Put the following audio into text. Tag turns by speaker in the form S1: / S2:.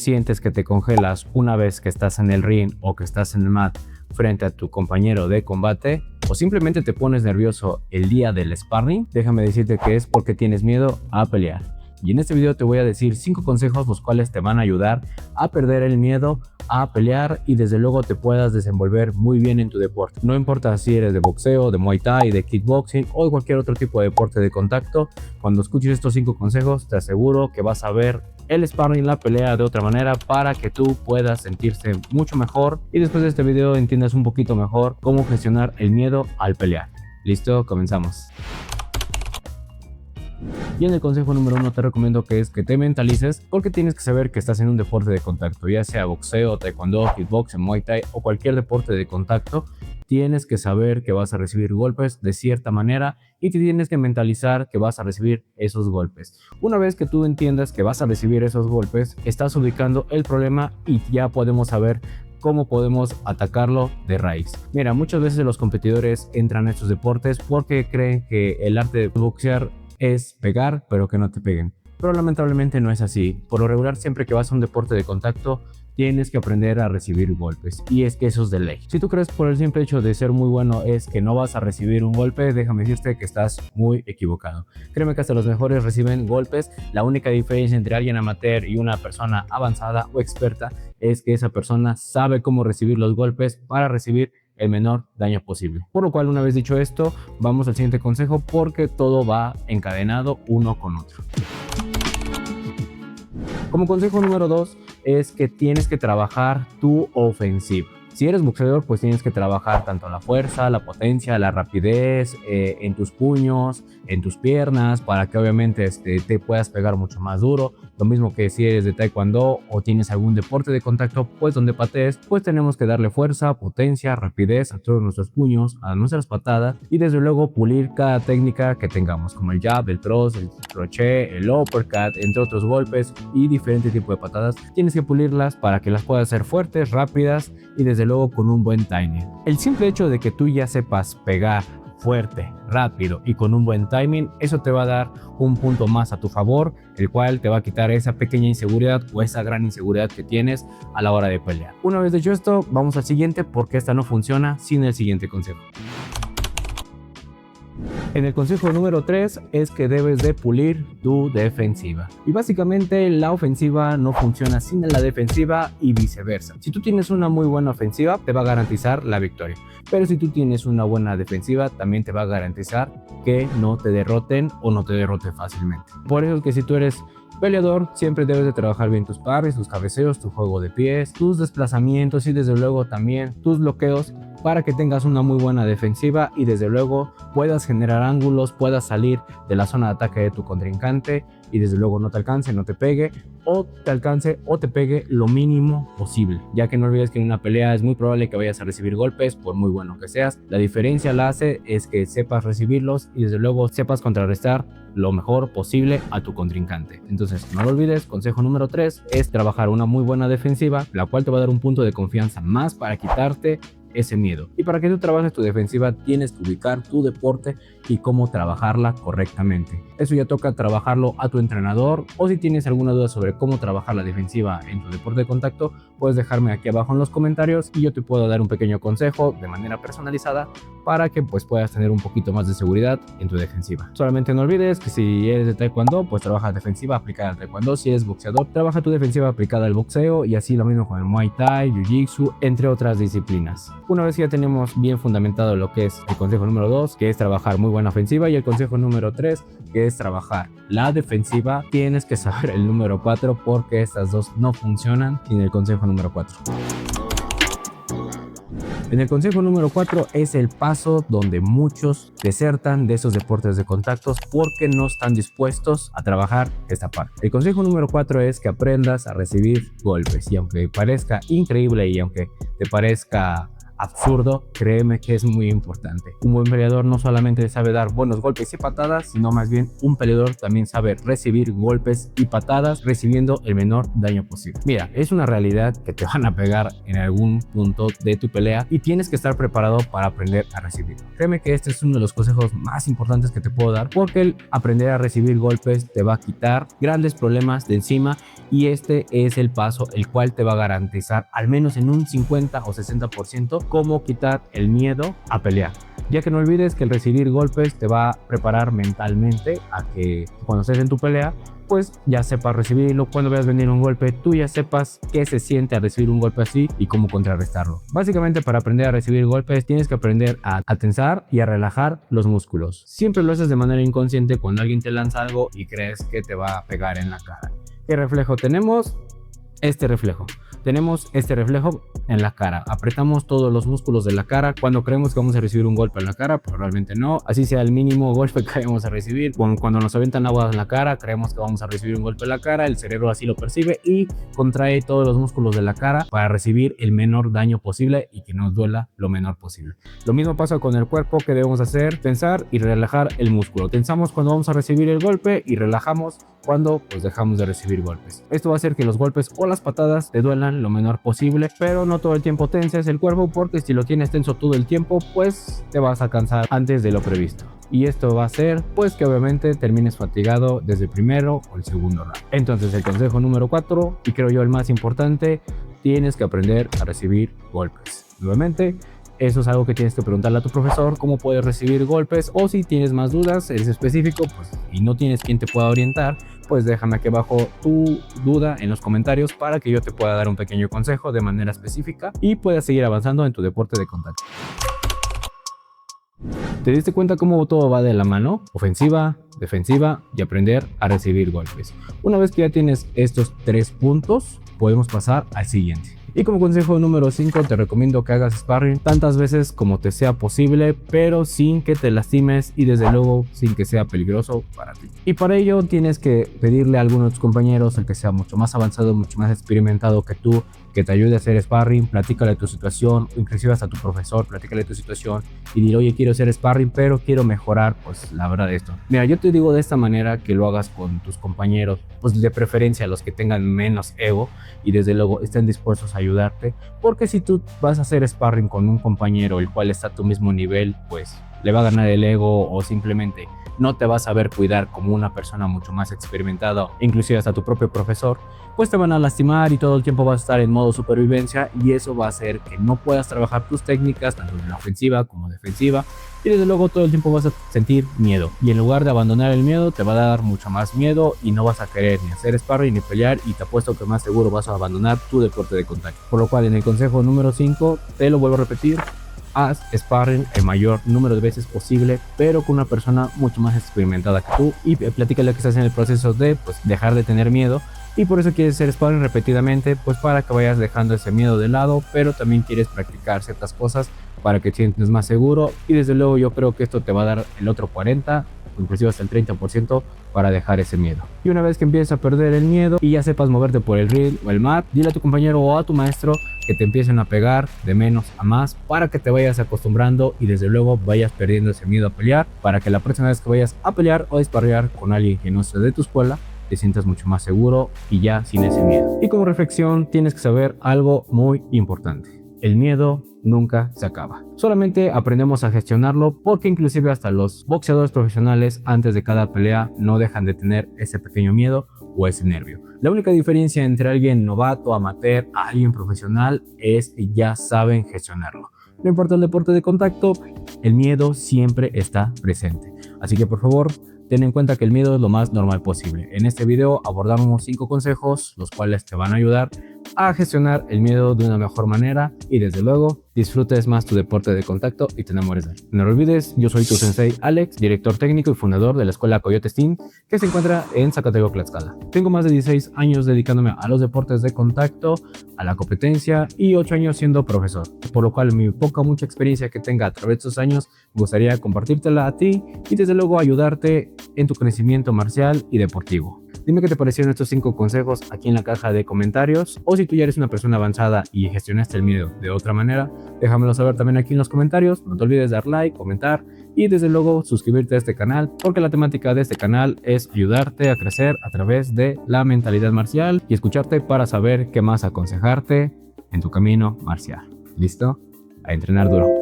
S1: Sientes que te congelas una vez que estás en el ring o que estás en el mat frente a tu compañero de combate, o simplemente te pones nervioso el día del sparring, déjame decirte que es porque tienes miedo a pelear. Y en este video te voy a decir 5 consejos los cuales te van a ayudar a perder el miedo a pelear y desde luego te puedas desenvolver muy bien en tu deporte. No importa si eres de boxeo, de muay thai, de kickboxing o de cualquier otro tipo de deporte de contacto, cuando escuches estos 5 consejos te aseguro que vas a ver el sparring, la pelea de otra manera para que tú puedas sentirse mucho mejor y después de este video entiendas un poquito mejor cómo gestionar el miedo al pelear. ¿Listo? Comenzamos. Y en el consejo número 1 te recomiendo que te mentalices, porque tienes que saber que estás en un deporte de contacto, ya sea boxeo, taekwondo, kickboxing, muay thai o cualquier deporte de contacto. Tienes que saber que vas a recibir golpes de cierta manera y te tienes que mentalizar que vas a recibir esos golpes. Una vez que tú entiendas que vas a recibir esos golpes, estás ubicando el problema y ya podemos saber cómo podemos atacarlo de raíz. Mira, muchas veces los competidores entran a estos deportes porque creen que el arte de boxear es pegar, pero que no te peguen. Pero lamentablemente no es así. Por lo regular, siempre que vas a un deporte de contacto, tienes que aprender a recibir golpes. Y es que eso es de ley. Si tú crees por el simple hecho de ser muy bueno es que no vas a recibir un golpe, déjame decirte que estás muy equivocado. Créeme que hasta los mejores reciben golpes. La única diferencia entre alguien amateur y una persona avanzada o experta es que esa persona sabe cómo recibir los golpes para recibir el menor daño posible. Por lo cual, una vez dicho esto, vamos al siguiente consejo porque todo va encadenado uno con otro. Como consejo número 2 es que tienes que trabajar tu ofensiva. Si eres boxeador, pues tienes que trabajar tanto la fuerza, la potencia, la rapidez, en tus puños, en tus piernas, para que obviamente te puedas pegar mucho más duro. Lo mismo que si eres de taekwondo o tienes algún deporte de contacto, pues donde patees, pues tenemos que darle fuerza, potencia, rapidez a todos nuestros puños, a nuestras patadas y desde luego pulir cada técnica que tengamos, como el jab, el cross, el crochet, el uppercut, entre otros golpes y diferentes tipos de patadas. Tienes que pulirlas para que las puedas hacer fuertes, rápidas y desde luego con un buen timing. El simple hecho de que tú ya sepas pegar fuerte, rápido y con un buen timing, eso te va a dar un punto más a tu favor, el cual te va a quitar esa pequeña inseguridad o esa gran inseguridad que tienes a la hora de pelear. Una vez dicho esto, vamos al siguiente porque esta no funciona sin el siguiente consejo. En el consejo número 3 es que debes de pulir tu defensiva. Y básicamente la ofensiva no funciona sin la defensiva y viceversa. Si tú tienes una muy buena ofensiva, te va a garantizar la victoria. Pero si tú tienes una buena defensiva, también te va a garantizar que no te derroten o no te derroten fácilmente. Por eso es que si tú eres peleador, siempre debes de trabajar bien tus parries, tus cabeceos, tu juego de pies, tus desplazamientos y desde luego también tus bloqueos para que tengas una muy buena defensiva y desde luego puedas generar ángulos, puedas salir de la zona de ataque de tu contrincante y desde luego no te alcance, no te pegue o te alcance o te pegue lo mínimo posible, ya que no olvides que en una pelea es muy probable que vayas a recibir golpes por muy bueno que seas. La diferencia la hace es que sepas recibirlos y desde luego sepas contrarrestar lo mejor posible a tu contrincante. Entonces no lo olvides, consejo número 3 es trabajar una muy buena defensiva, la cual te va a dar un punto de confianza más para quitarte ese miedo. Y para que tú trabajes tu defensiva tienes que ubicar tu deporte y cómo trabajarla correctamente. Eso ya toca trabajarlo a tu entrenador, o si tienes alguna duda sobre cómo trabajar la defensiva en tu deporte de contacto, puedes dejarme aquí abajo en los comentarios y yo te puedo dar un pequeño consejo de manera personalizada para que pues puedas tener un poquito más de seguridad en tu defensiva. Solamente no olvides que si eres de taekwondo, pues trabaja defensiva aplicada al taekwondo. Si eres boxeador, trabaja tu defensiva aplicada al boxeo y así lo mismo con el muay thai, jiu-jitsu, entre otras disciplinas. Una vez que ya tenemos bien fundamentado lo que es el consejo número 2, que es trabajar muy buena ofensiva, y el consejo número 3, que es trabajar la defensiva, tienes que saber el número 4 porque estas dos no funcionan sin el consejo número 4. En el consejo número 4 es el paso donde muchos desertan de esos deportes de contactos porque no están dispuestos a trabajar esta parte. El consejo número 4 es que aprendas a recibir golpes, y aunque parezca increíble y aunque te parezca absurdo, créeme que es muy importante. Un buen peleador no solamente sabe dar buenos golpes y patadas, sino más bien un peleador también sabe recibir golpes y patadas recibiendo el menor daño posible. Mira, es una realidad que te van a pegar en algún punto de tu pelea y tienes que estar preparado para aprender a recibir. Créeme que este es uno de los consejos más importantes que te puedo dar, porque el aprender a recibir golpes te va a quitar grandes problemas de encima, y este es el paso el cual te va a garantizar al menos en un 50 o 60% cómo quitar el miedo a pelear. Ya que no olvides que el recibir golpes te va a preparar mentalmente a que cuando estés en tu pelea, pues ya sepas recibirlo. Cuando veas venir un golpe, tú ya sepas qué se siente a recibir un golpe así y cómo contrarrestarlo. Básicamente, para aprender a recibir golpes tienes que aprender a tensar y a relajar los músculos. Siempre lo haces de manera inconsciente cuando alguien te lanza algo y crees que te va a pegar en la cara. ¿Qué reflejo tenemos? Tenemos este reflejo en la cara. Apretamos todos los músculos de la cara cuando creemos que vamos a recibir un golpe en la cara, pero realmente no. Así sea el mínimo golpe que vamos a recibir. Cuando nos aventan agua en la cara, creemos que vamos a recibir un golpe en la cara. El cerebro así lo percibe y contrae todos los músculos de la cara para recibir el menor daño posible y que nos duela lo menor posible. Lo mismo pasa con el cuerpo. Que debemos hacer: tensar y relajar el músculo. Tensamos cuando vamos a recibir el golpe y relajamos cuando pues dejamos de recibir golpes. Esto va a hacer que los golpes o las patadas te duelan lo menor posible, pero no todo el tiempo tenses el cuerpo, porque si lo tienes tenso todo el tiempo, pues te vas a cansar antes de lo previsto. Y esto va a hacer pues que obviamente termines fatigado desde el primero o el segundo round. Entonces, el consejo número 4, y creo yo el más importante: tienes que aprender a recibir golpes. Nuevamente, eso es algo que tienes que preguntarle a tu profesor, cómo puedes recibir golpes, o si tienes más dudas, es específico, pues, y no tienes quien te pueda orientar, pues déjame aquí abajo tu duda en los comentarios para que yo te pueda dar un pequeño consejo de manera específica y puedas seguir avanzando en tu deporte de contacto. ¿Te diste cuenta cómo todo va de la mano? Ofensiva, defensiva y aprender a recibir golpes. Una vez que ya tienes estos 3 puntos, podemos pasar al siguiente. Y como consejo número 5, te recomiendo que hagas sparring tantas veces como te sea posible, pero sin que te lastimes y desde luego sin que sea peligroso para ti. Y para ello tienes que pedirle a alguno de tus compañeros, el que sea mucho más avanzado, mucho más experimentado que tú, que te ayude a hacer sparring. Platícale tu situación, o inclusive hasta tu profesor, platícale tu situación y dile: oye, quiero hacer sparring, pero quiero mejorar, pues la verdad esto. Mira, yo te digo de esta manera que lo hagas con tus compañeros, pues de preferencia los que tengan menos ego y desde luego estén dispuestos a ayudarte, porque si tú vas a hacer sparring con un compañero el cual está a tu mismo nivel, pues le va a ganar el ego, o simplemente no te vas a saber cuidar como una persona mucho más experimentada, inclusive hasta tu propio profesor, pues te van a lastimar y todo el tiempo vas a estar en modo supervivencia, y eso va a hacer que no puedas trabajar tus técnicas tanto en la ofensiva como defensiva, y desde luego todo el tiempo vas a sentir miedo, y en lugar de abandonar el miedo te va a dar mucho más miedo y no vas a querer ni hacer sparring ni pelear, y te apuesto que más seguro vas a abandonar tu deporte de contacto. Por lo cual, en el consejo número 5 te lo vuelvo a repetir: haz sparring el mayor número de veces posible, pero con una persona mucho más experimentada que tú, y platícale que estás en el proceso de pues dejar de tener miedo, y por eso quieres hacer sparring repetidamente, pues para que vayas dejando ese miedo de lado, pero también quieres practicar ciertas cosas para que te sientes más seguro, y desde luego yo creo que esto te va a dar el otro 40 o inclusive hasta el 30% para dejar ese miedo. Y una vez que empieces a perder el miedo y ya sepas moverte por el ring o el mat, dile a tu compañero o a tu maestro que te empiecen a pegar de menos a más para que te vayas acostumbrando y desde luego vayas perdiendo ese miedo a pelear, para que la próxima vez que vayas a pelear o a disparar con alguien que no sea de tu escuela, te sientas mucho más seguro y ya sin ese miedo. Y como reflexión tienes que saber algo muy importante: el miedo nunca se acaba. Solamente aprendemos a gestionarlo, porque inclusive hasta los boxeadores profesionales antes de cada pelea no dejan de tener ese pequeño miedo o ese nervio. La única diferencia entre alguien novato, amateur, a alguien profesional es que ya saben gestionarlo. No importa el deporte de contacto, el miedo siempre está presente. Así que por favor, ten en cuenta que el miedo es lo más normal posible. En este video abordamos 5 consejos, los cuales te van a ayudar a gestionar el miedo de una mejor manera y desde luego disfrutes más tu deporte de contacto y te enamores de él. No lo olvides, yo soy tu sensei Alex, director técnico y fundador de la escuela Coyotes Team, que se encuentra en Zacatecas, Tlaxcala. Tengo más de 16 años dedicándome a los deportes de contacto, a la competencia y 8 años siendo profesor, por lo cual mi mucha experiencia que tenga a través de estos años me gustaría compartírtela a ti y desde luego ayudarte en tu crecimiento marcial y deportivo. Dime qué te parecieron estos 5 consejos aquí en la caja de comentarios, o si tú ya eres una persona avanzada y gestionaste el miedo de otra manera, déjamelo saber también aquí en los comentarios. No te olvides dar like, comentar y desde luego suscribirte a este canal, porque la temática de este canal es ayudarte a crecer a través de la mentalidad marcial y escucharte para saber qué más aconsejarte en tu camino marcial. ¿Listo? A entrenar duro.